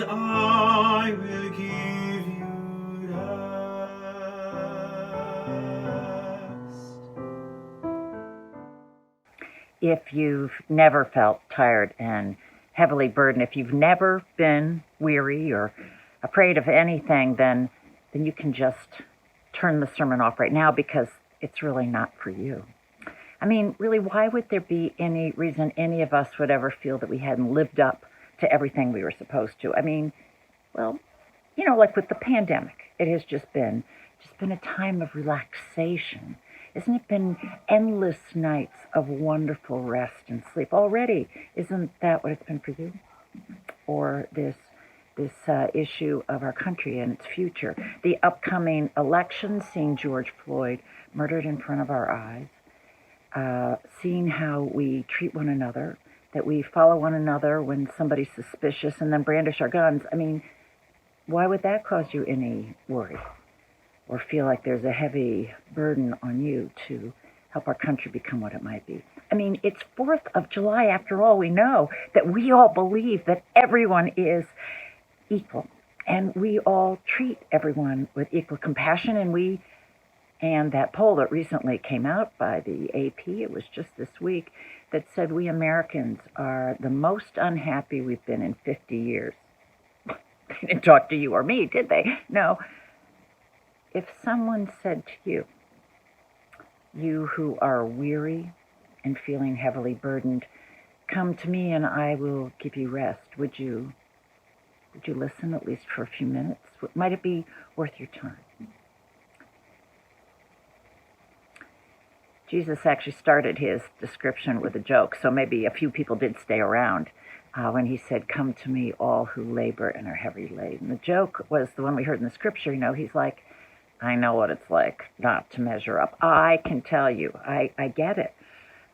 and I will give you rest. If you've never felt tired and heavily burdened, if you've never been weary or afraid of anything, then you can just turn the sermon off right now, because it's really not for you. I mean, really, why would there be any reason any of us would ever feel that we hadn't lived up to everything we were supposed to? I mean, well, like with the pandemic, it has just been a time of relaxation. Isn't it been endless nights of wonderful rest and sleep already? Isn't that what it's been for you? Or this issue of our country and its future, the upcoming election, seeing George Floyd murdered in front of our eyes, seeing how we treat one another, that we follow one another when somebody's suspicious and then brandish our guns. I mean, why would that cause you any worry or feel like there's a heavy burden on you to help our country become what it might be? I mean, it's 4th of July. After all, we know that we all believe that everyone is equal, and we all treat everyone with equal compassion. And that poll that recently came out by the AP, it was just this week, that said we Americans are the most unhappy we've been in 50 years. They didn't talk to you or me, did they? No. If someone said to you, you who are weary and feeling heavily burdened, come to me and I will give you rest, would you listen at least for a few minutes? Might it be worth your time? Jesus actually started his description with a joke, so maybe a few people did stay around when he said, "Come to me, all who labor and are heavy laden." The joke was the one we heard in the scripture. He's like, I know what it's like not to measure up. I can tell you, I get it.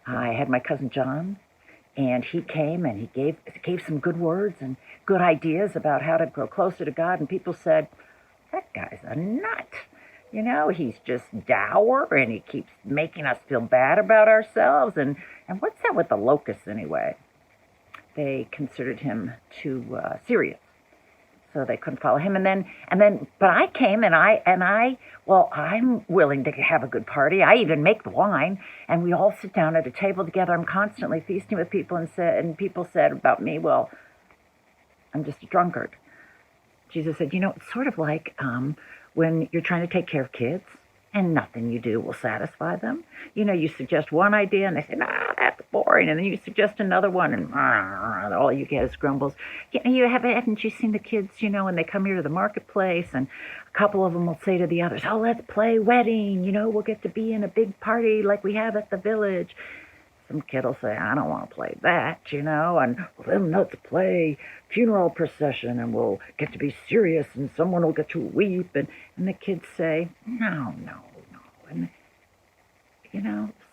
I had my cousin John, and he came and he gave some good words and good ideas about how to grow closer to God, and people said, that guy's a nut. He's just dour, and he keeps making us feel bad about ourselves. And what's that with the locusts anyway? They considered him too serious, so they couldn't follow him. But I came, and I'm willing to have a good party. I even make the wine, and we all sit down at a table together. I'm constantly feasting with people, and people said about me, well, I'm just a drunkard. Jesus said, it's sort of like when you're trying to take care of kids and nothing you do will satisfy them. You suggest one idea and they say, nah, that's boring. And then you suggest another one and all you get is grumbles. Haven't you seen the kids, when they come here to the marketplace, and a couple of them will say to the others, oh, let's play wedding. We'll get to be in a big party like we have at the village. Some kid will say, I don't want to play that, and well, then let's play funeral procession, and we'll get to be serious, and someone will get to weep, and the kids say, no. And,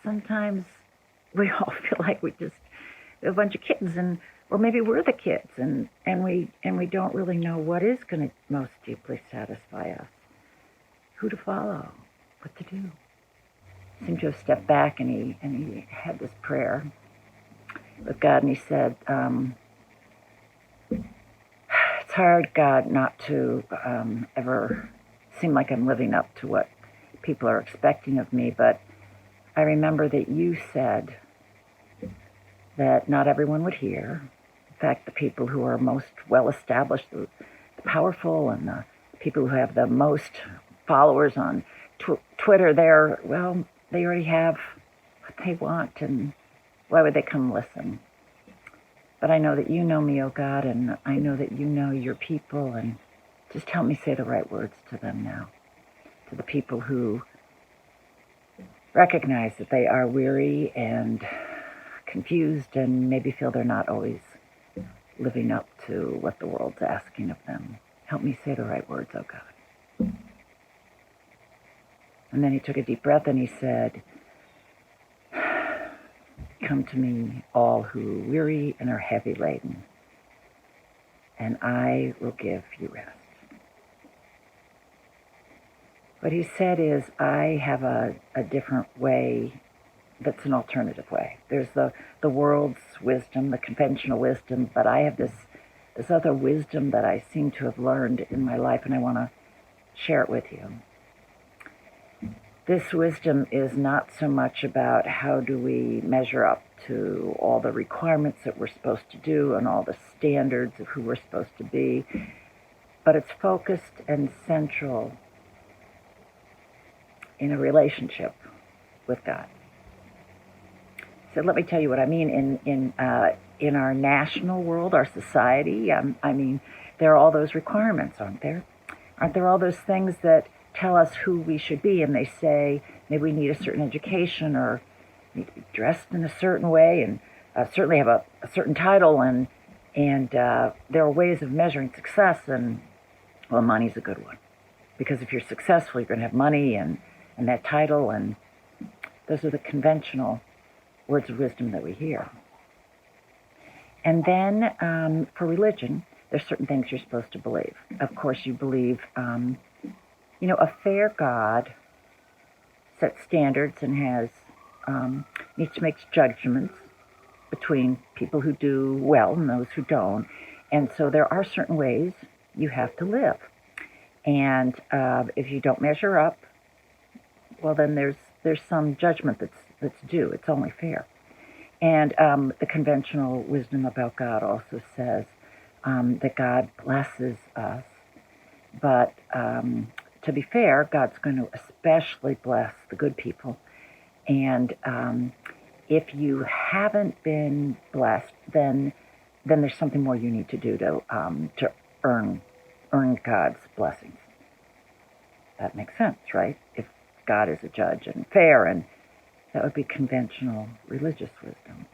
sometimes we all feel like we just a bunch of kids, or maybe we're the kids, and we don't really know what is going to most deeply satisfy us, who to follow, what to do. Seemed to have stepped back, and he had this prayer with God, and he said, it's hard, God, not to ever seem like I'm living up to what people are expecting of me, but I remember that you said that not everyone would hear. In fact, the people who are most well-established, the powerful, and the people who have the most followers on Twitter, they already have what they want, and why would they come listen? But I know that you know me, oh God, and I know that you know your people, and just help me say the right words to them now, to the people who recognize that they are weary and confused and maybe feel they're not always living up to what the world's asking of them. Help me say the right words, oh God. And then he took a deep breath and he said, come to me, all who are weary and are heavy laden, and I will give you rest. What he said is, I have a different way that's an alternative way. There's the world's wisdom, the conventional wisdom, but I have this this other wisdom that I seem to have learned in my life, and I want to share it with you. This wisdom is not so much about how do we measure up to all the requirements that we're supposed to do and all the standards of who we're supposed to be, but it's focused and central in a relationship with God. So let me tell you what I mean. In our national world, our society, I mean, there are all those requirements, aren't there? Aren't there all those things that tell us who we should be? And they say maybe we need a certain education or need to be dressed in a certain way and certainly have a certain title. And there are ways of measuring success. And, well, money's a good one. Because if you're successful, you're going to have money and that title. And those are the conventional words of wisdom that we hear. And then for religion, there's certain things you're supposed to believe. Of course, you believe, a fair God sets standards and has needs to make judgments between people who do well and those who don't. And so there are certain ways you have to live. And if you don't measure up, well, then there's some judgment that's due. It's only fair. And the conventional wisdom about God also says that God blesses us. But to be fair, God's going to especially bless the good people. And if you haven't been blessed, then there's something more you need to do to earn God's blessings. That makes sense, right? If God is a judge and fair, and that would be conventional religious wisdom.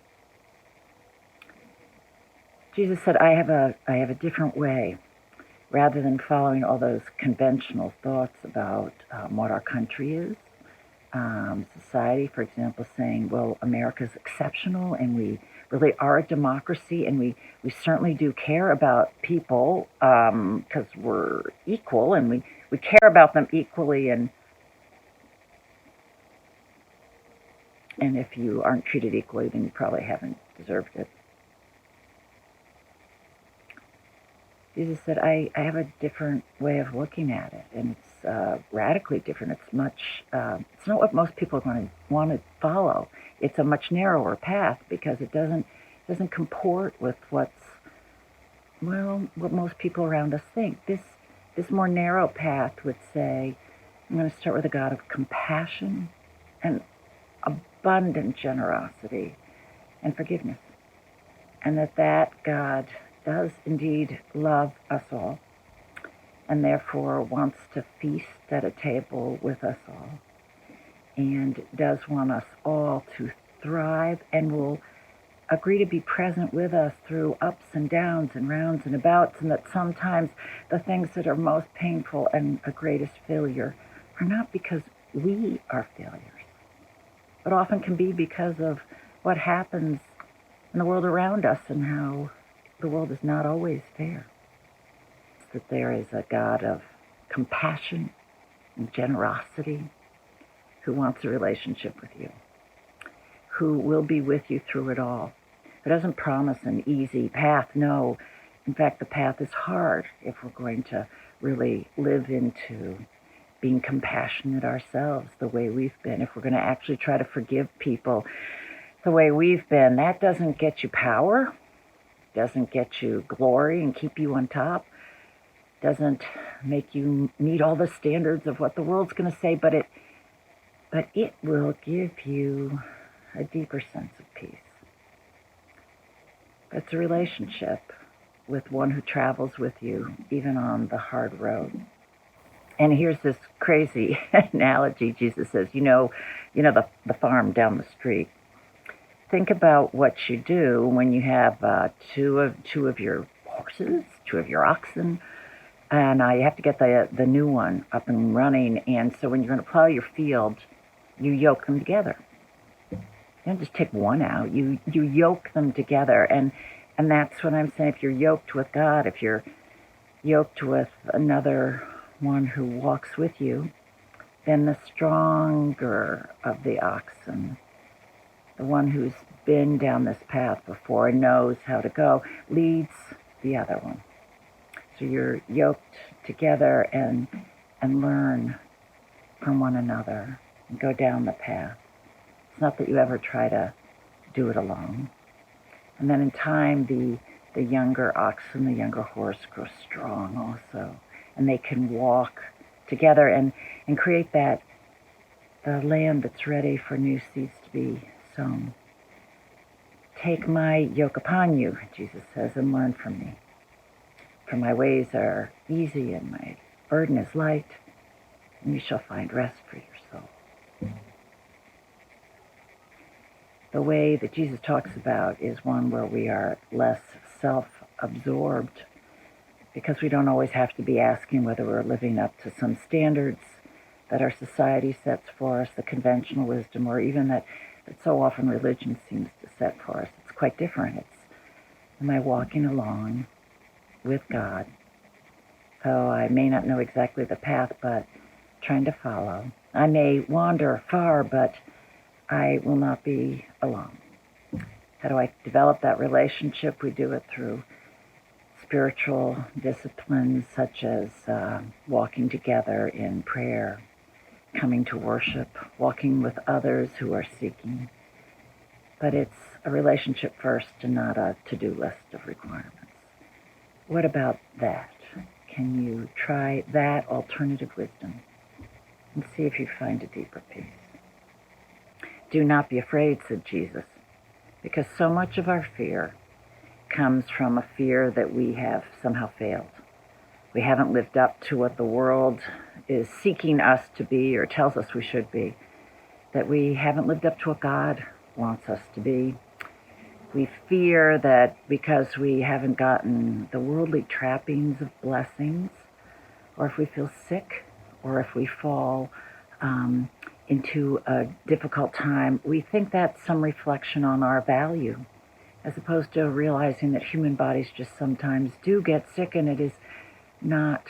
Jesus said, I have a different way. Rather than following all those conventional thoughts about what our country is, society, for example, saying, well, America's exceptional and we really are a democracy and we certainly do care about people because we're equal and we care about them equally, and if you aren't treated equally, then you probably haven't deserved it. Jesus said, I have a different way of looking at it, and it's radically different. It's it's not what most people are going to want to follow. It's a much narrower path because it doesn't comport with what most people around us think. This more narrow path would say, I'm going to start with a God of compassion and abundant generosity and forgiveness, and that God does indeed love us all, and therefore wants to feast at a table with us all, and does want us all to thrive, and will agree to be present with us through ups and downs and rounds and abouts, and that sometimes the things that are most painful and a greatest failure are not because we are failures, but often can be because of what happens in the world around us and how the world is not always fair. It's that there is a God of compassion and generosity who wants a relationship with you, who will be with you through it all. It doesn't promise an easy path. No, in fact, the path is hard if we're going to really live into being compassionate ourselves the way we've been. If we're going to actually try to forgive people the way we've been, that doesn't get you power. Doesn't get you glory and keep you on top, doesn't make you meet all the standards of what the world's going to say, but it will give you a deeper sense of peace. It's a relationship with one who travels with you, even on the hard road. And here's this crazy analogy. Jesus says, the farm down the street. Think about what you do when you have two of your horses, two of your oxen, and you have to get the new one up and running. And so when you're going to plow your field, you yoke them together. You don't just take one out. You yoke them together, and that's what I'm saying. If you're yoked with God, if you're yoked with another one who walks with you, then the stronger of the oxen, the one who's been down this path before and knows how to go, leads the other one. So you're yoked together and learn from one another and go down the path. It's not that you ever try to do it alone. And then in time, the younger ox and the younger horse grow strong also. And they can walk together and create the land that's ready for new seeds to be sown. Take my yoke upon you, Jesus says, and learn from me. For my ways are easy and my burden is light, and you shall find rest for your soul. The way that Jesus talks about is one where we are less self-absorbed, because we don't always have to be asking whether we're living up to some standards that our society sets for us, the conventional wisdom, or even that so often religion seems to set for us. It's quite different. It's, am I walking along with God? So I may not know exactly the path, but trying to follow. I may wander far, but I will not be alone. How do I develop that relationship? We do it through spiritual disciplines such as walking together in prayer, coming to worship, walking with others who are seeking. But it's a relationship first and not a to-do list of requirements. What about that? Can you try that alternative wisdom and see if you find a deeper peace? Do not be afraid, said Jesus, because so much of our fear comes from a fear that we have somehow failed. We haven't lived up to what the world is seeking us to be or tells us we should be, that we haven't lived up to what God wants us to be. We fear that because we haven't gotten the worldly trappings of blessings, or if we feel sick, or if we fall into a difficult time, we think that's some reflection on our value, as opposed to realizing that human bodies just sometimes do get sick, and it is not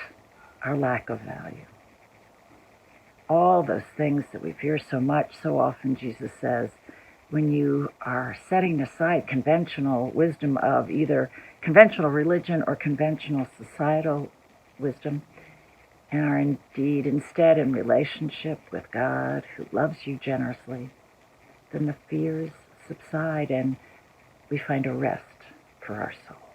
our lack of value. All those things that we fear so much, so often Jesus says, when you are setting aside conventional wisdom of either conventional religion or conventional societal wisdom, and are indeed instead in relationship with God who loves you generously, then the fears subside and we find a rest for our soul.